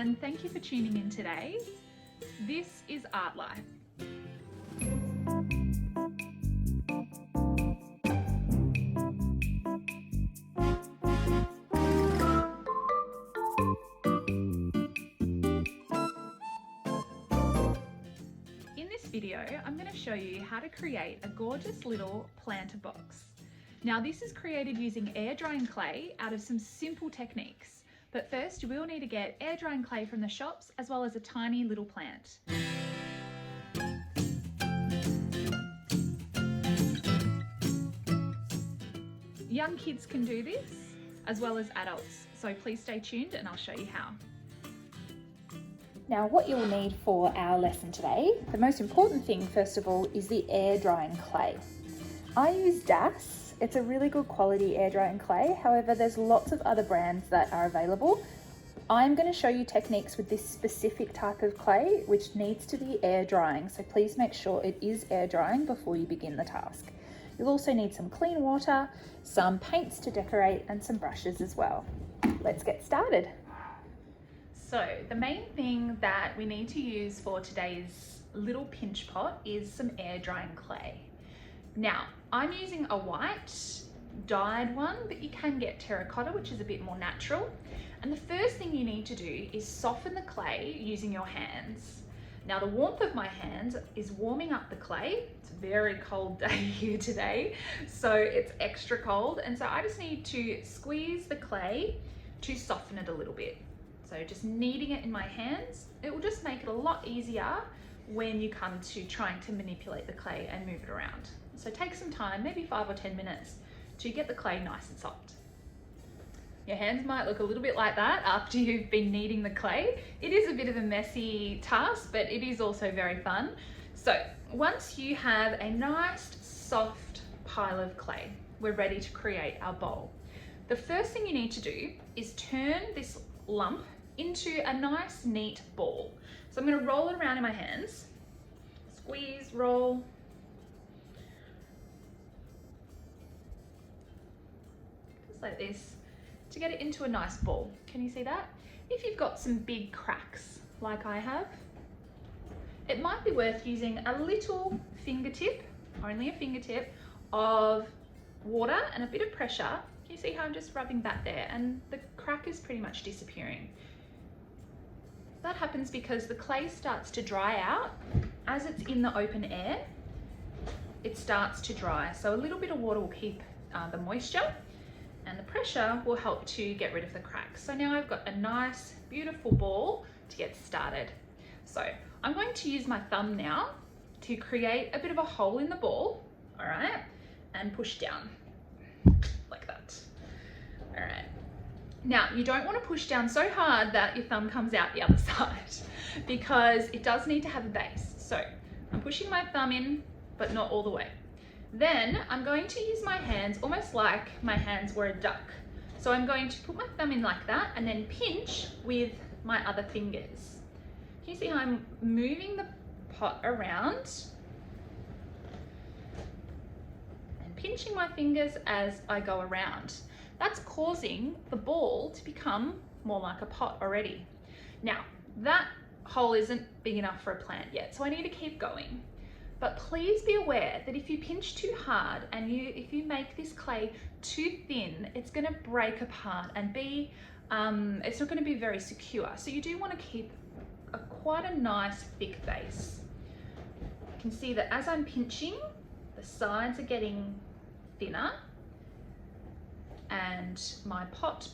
and thank you for tuning in today. This is Artlife. In this video, I'm going to show you how to create a gorgeous little planter box. Now this is created using air drying clay out of some simple techniques. But first you will need to get air drying clay from the shops as well as a tiny little plant. Young kids can do this as well as adults, so please stay tuned and I'll show you how. Now what you'll need for our lesson today, the most important thing first of all is the air drying clay. I use DAS. It's a really good quality air drying clay. However, there's lots of other brands that are available. I'm going to show you techniques with this specific type of clay, which needs to be air drying. So please make sure it is air drying before you begin the task. You'll also need some clean water, some paints to decorate, and some brushes as well. Let's get started. So the main thing that we need to use for today's little pinch pot is some air drying clay. Now, I'm using a white dyed one, but you can get terracotta, which is a bit more natural. And the first thing you need to do is soften the clay using your hands. Now, the warmth of my hands is warming up the clay. It's a very cold day here today, so it's extra cold. And so I just need to squeeze the clay to soften it a little bit. So just kneading it in my hands, it will just make it a lot easier when you come to trying to manipulate the clay and move it around. So take some time, maybe 5 or 10 minutes to get the clay nice and soft. Your hands might look a little bit like that after you've been kneading the clay. It is a bit of a messy task, but it is also very fun. So once you have a nice soft pile of clay, we're ready to create our bowl. The first thing you need to do is turn this lump into a nice neat ball. So I'm going to roll it around in my hands, squeeze, roll. Just like this to get it into a nice ball. Can you see that? If you've got some big cracks like I have, it might be worth using a little fingertip, only a fingertip, of water and a bit of pressure. Can you see how I'm just rubbing that there? And the crack is pretty much disappearing. That happens because the clay starts to dry out. As it's in the open air, it starts to dry. So a little bit of water will keep the moisture, and the pressure will help to get rid of the cracks. So now I've got a nice, beautiful ball to get started. So I'm going to use my thumb now to create a bit of a hole in the ball, all right, and push down like that. All right. Now, you don't want to push down so hard that your thumb comes out the other side because it does need to have a base. So I'm pushing my thumb in, but not all the way. Then I'm going to use my hands almost like my hands were a duck. So I'm going to put my thumb in like that and then pinch with my other fingers. Can you see how I'm moving the pot around and pinching my fingers as I go around? That's causing the ball to become more like a pot already. Now, that hole isn't big enough for a plant yet, so I need to keep going. But please be aware that if you pinch too hard and if you make this clay too thin, it's going to break apart and it's not going to be very secure. So you do want to keep quite a nice thick base. You can see that as I'm pinching, the sides are getting thinner and my pot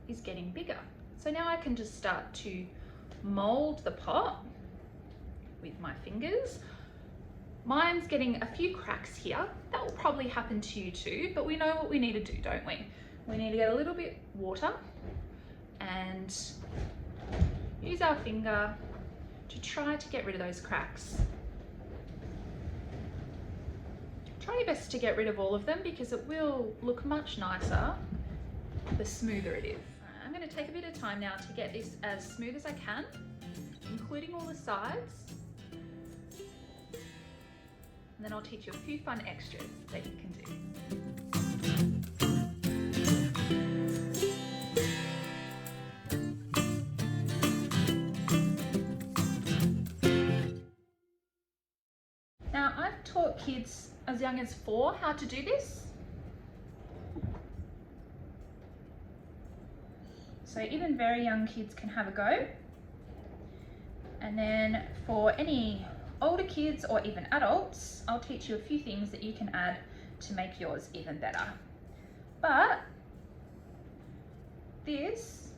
is getting bigger. So now I can just start to mold the pot with my fingers. Mine's getting a few cracks here. That will probably happen to you too, but we know what we need to do, don't we? We need to get a little bit water and use our finger to try to get rid of those cracks. Try your best to get rid of all of them because it will look much nicer the smoother it is. I'm going to take a bit of time now to get this as smooth as I can, including all the sides. And then I'll teach you a few fun extras that you can do. taught kids as young as 4 how to do this. So even very young kids can have a go. And then for any older kids or even adults, I'll teach you a few things that you can add to make yours even better. But this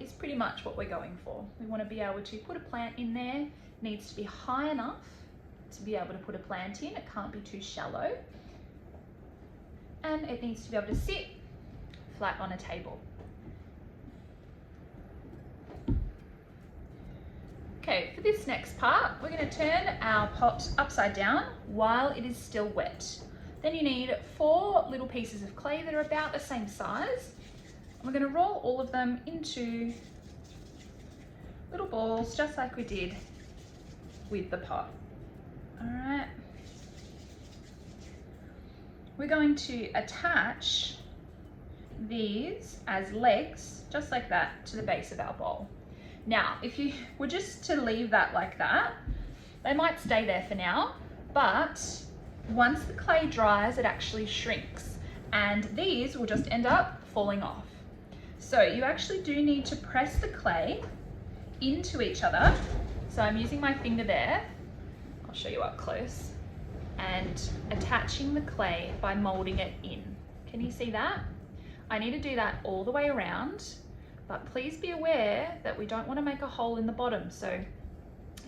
is pretty much what we're going for. We want to be able to put a plant in there. It needs to be high enough to be able to put a plant in. It can't be too shallow. And it needs to be able to sit flat on a table. Okay, for this next part, we're going to turn our pot upside down while it is still wet. Then you need 4 little pieces of clay that are about the same size. We're going to roll all of them into little balls, just like we did with the pot. All right. We're going to attach these as legs, just like that, to the base of our bowl. Now, if you were just to leave that like that, they might stay there for now, but once the clay dries, it actually shrinks, and these will just end up falling off. So you actually do need to press the clay into each other. So I'm using my finger there, I'll show you up close, and attaching the clay by molding it in. Can you see that? I need to do that all the way around, but please be aware that we don't want to make a hole in the bottom. So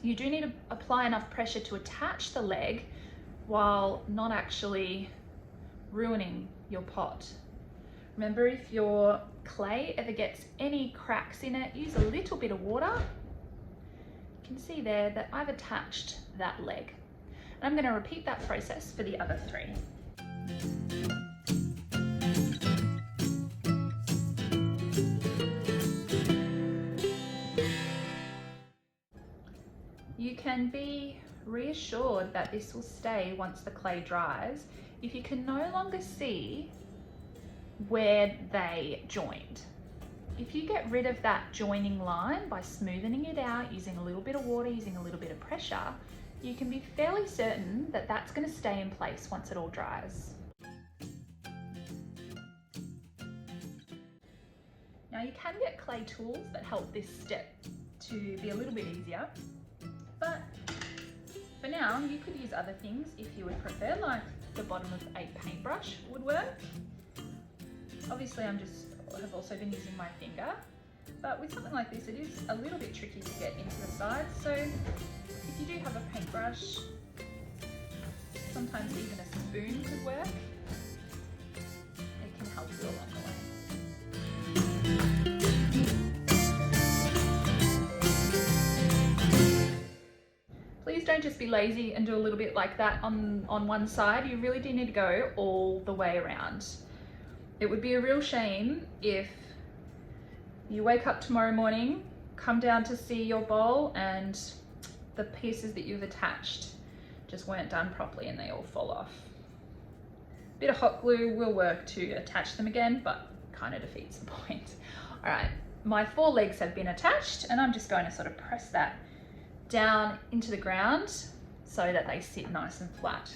you do need to apply enough pressure to attach the leg while not actually ruining your pot. Remember, if your clay ever gets any cracks in it, use a little bit of water. You can see there that I've attached that leg. And I'm going to repeat that process for the other 3. You can be reassured that this will stay once the clay dries if you can no longer see where they joined. If you get rid of that joining line by smoothing it out, using a little bit of water, using a little bit of pressure, you can be fairly certain that that's going to stay in place once it all dries. Now you can get clay tools that help this step to be a little bit easier, but for now you could use other things if you would prefer, like the bottom of a paintbrush would work. Obviously I have also been using my finger, but with something like this it is a little bit tricky to get into the sides, so if you do have a paintbrush, sometimes even a spoon could work. It can help you along the way. Please don't just be lazy and do a little bit like that on one side. You really do need to go all the way around. It would be a real shame if you wake up tomorrow morning, come down to see your bowl, and the pieces that you've attached just weren't done properly and they all fall off. A bit of hot glue will work to attach them again, but kind of defeats the point. All right, my 4 legs have been attached, and I'm just going to sort of press that down into the ground so that they sit nice and flat.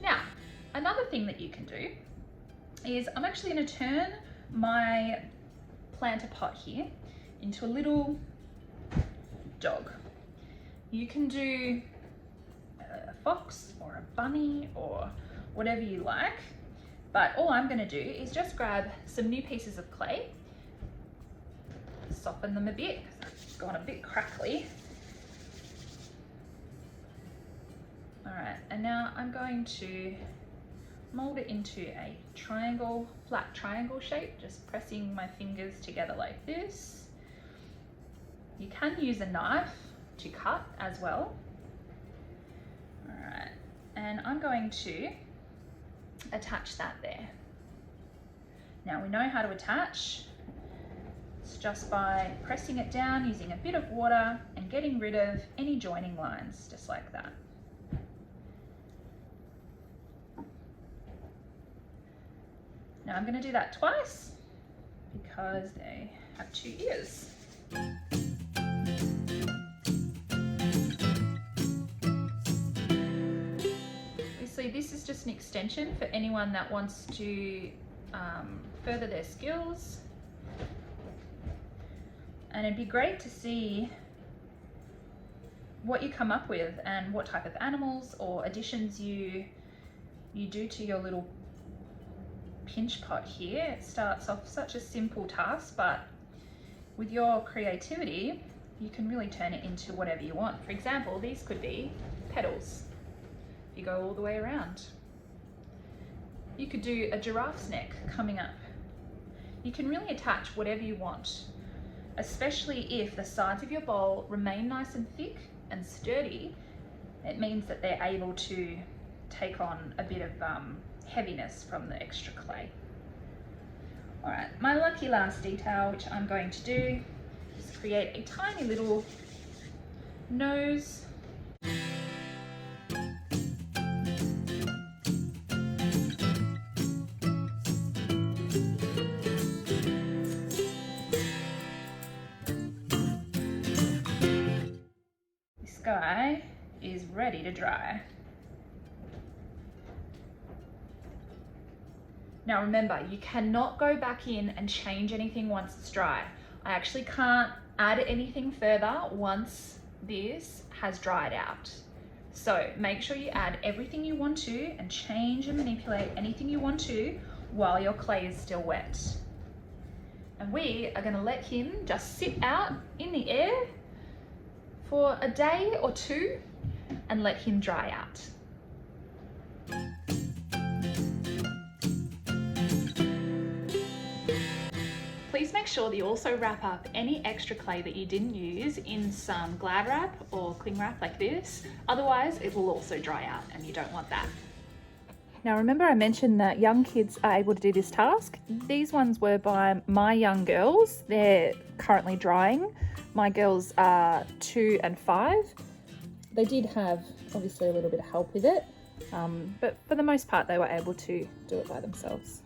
Now, another thing that you can do is I'm actually going to turn my planter pot here into a little dog. You can do a fox or a bunny or whatever you like, but all I'm going to do is just grab some new pieces of clay, soften them a bit because they've gone a bit crackly. All right, and now I'm going to mold it into a triangle, flat triangle shape, just pressing my fingers together like this. You can use a knife to cut as well. All right, and I'm going to attach that there. Now we know how to attach. It's just by pressing it down, using a bit of water and getting rid of any joining lines, just like that. Now I'm going to do that twice because they have 2 ears. obviously this is just an extension for anyone that wants to further their skills. And it'd be great to see what you come up with and what type of animals or additions you do to your little pinch pot here. It starts off such a simple task, but with your creativity, you can really turn it into whatever you want. For example, these could be petals. If you go all the way around. You could do a giraffe's neck coming up. You can really attach whatever you want, especially if the sides of your bowl remain nice and thick and sturdy. It means that they're able to take on a bit of heaviness from the extra clay. All right, my lucky last detail, which I'm going to do, is create a tiny little nose. This guy is ready to dry. Now remember, you cannot go back in and change anything once it's dry. I actually can't add anything further once this has dried out. So make sure you add everything you want to and change and manipulate anything you want to while your clay is still wet. And we are going to let him just sit out in the air for a day or two and let him dry out. Please make sure that you also wrap up any extra clay that you didn't use in some Glad wrap or cling wrap like this. Otherwise, it will also dry out and you don't want that. Now remember I mentioned that young kids are able to do this task. These ones were by my young girls. They're currently drying. My girls are 2 and 5. They did have obviously a little bit of help with it, but for the most part they were able to do it by themselves.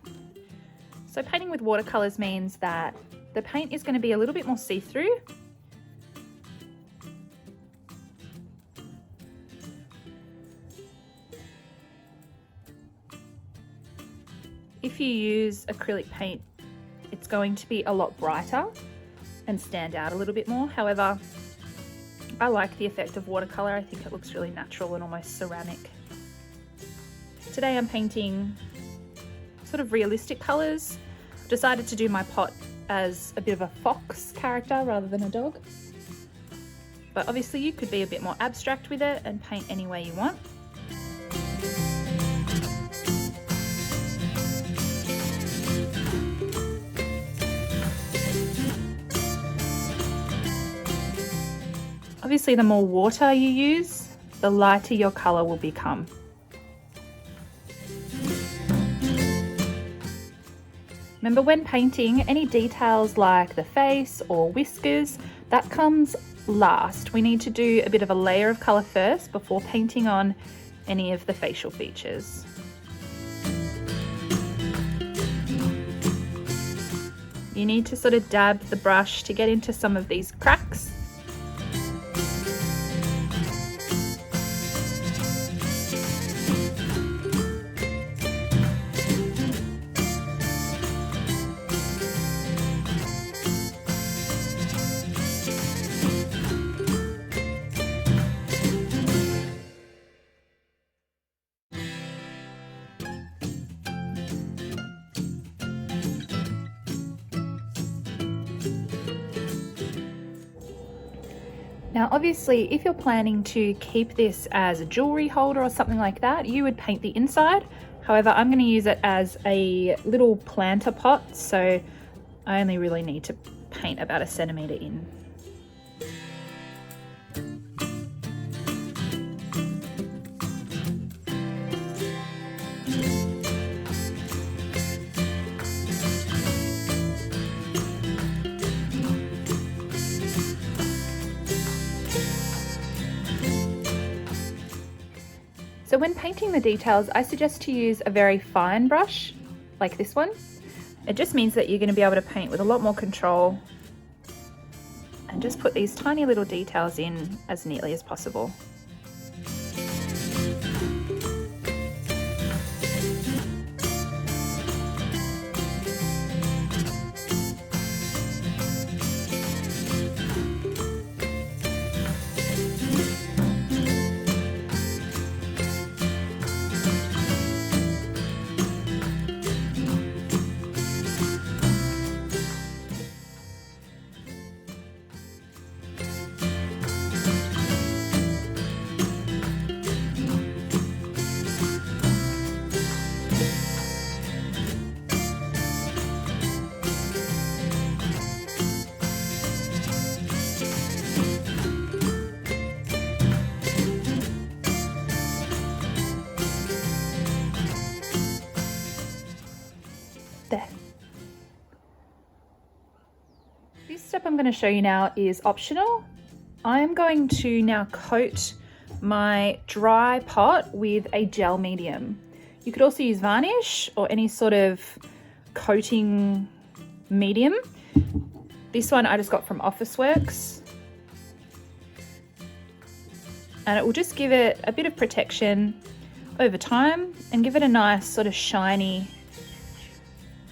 So painting with watercolours means that the paint is going to be a little bit more see-through. If you use acrylic paint, it's going to be a lot brighter and stand out a little bit more. However, I like the effect of watercolour. I think it looks really natural and almost ceramic. Today I'm painting sort of realistic colours. I've decided to do my pot as a bit of a fox character rather than a dog. But obviously you could be a bit more abstract with it and paint any way you want. Obviously the more water you use, the lighter your colour will become. Remember, when painting, any details like the face or whiskers, that comes last. We need to do a bit of a layer of colour first before painting on any of the facial features. You need to sort of dab the brush to get into some of these cracks. Now obviously if you're planning to keep this as a jewellery holder or something like that, you would paint the inside. However, I'm going to use it as a little planter pot, so I only really need to paint about 1 centimetre in. So when painting the details, I suggest to use a very fine brush, like this one. It just means that you're going to be able to paint with a lot more control and just put these tiny little details in as neatly as possible. step I'm going to show you now is optional. I'm going to now coat my dry pot with a gel medium. You could also use varnish or any sort of coating medium. This one I just got from Officeworks. And it will just give it a bit of protection over time and give it a nice sort of shiny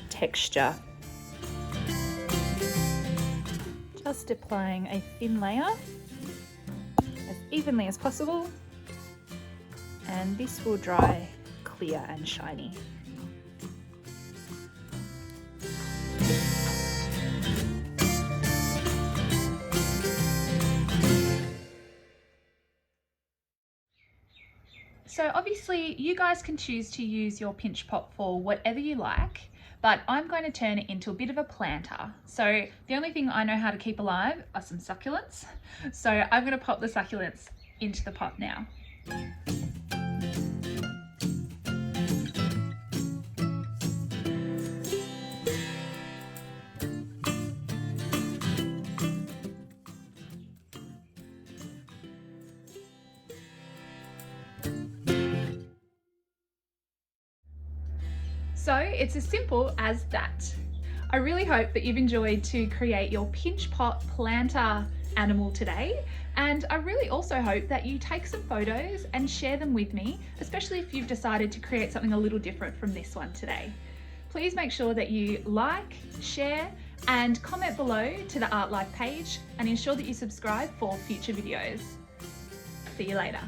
texture. Just applying a thin layer as evenly as possible, and this will dry clear and shiny. So obviously you guys can choose to use your pinch pot for whatever you like, but I'm going to turn it into a bit of a planter. So the only thing I know how to keep alive are some succulents. So I'm going to pop the succulents into the pot now. So it's as simple as that. I really hope that you've enjoyed to create your pinch pot planter animal today, and I really also hope that you take some photos and share them with me, especially if you've decided to create something a little different from this one today. Please make sure that you like, share and comment below to the Artlife page, and ensure that you subscribe for future videos. See you later.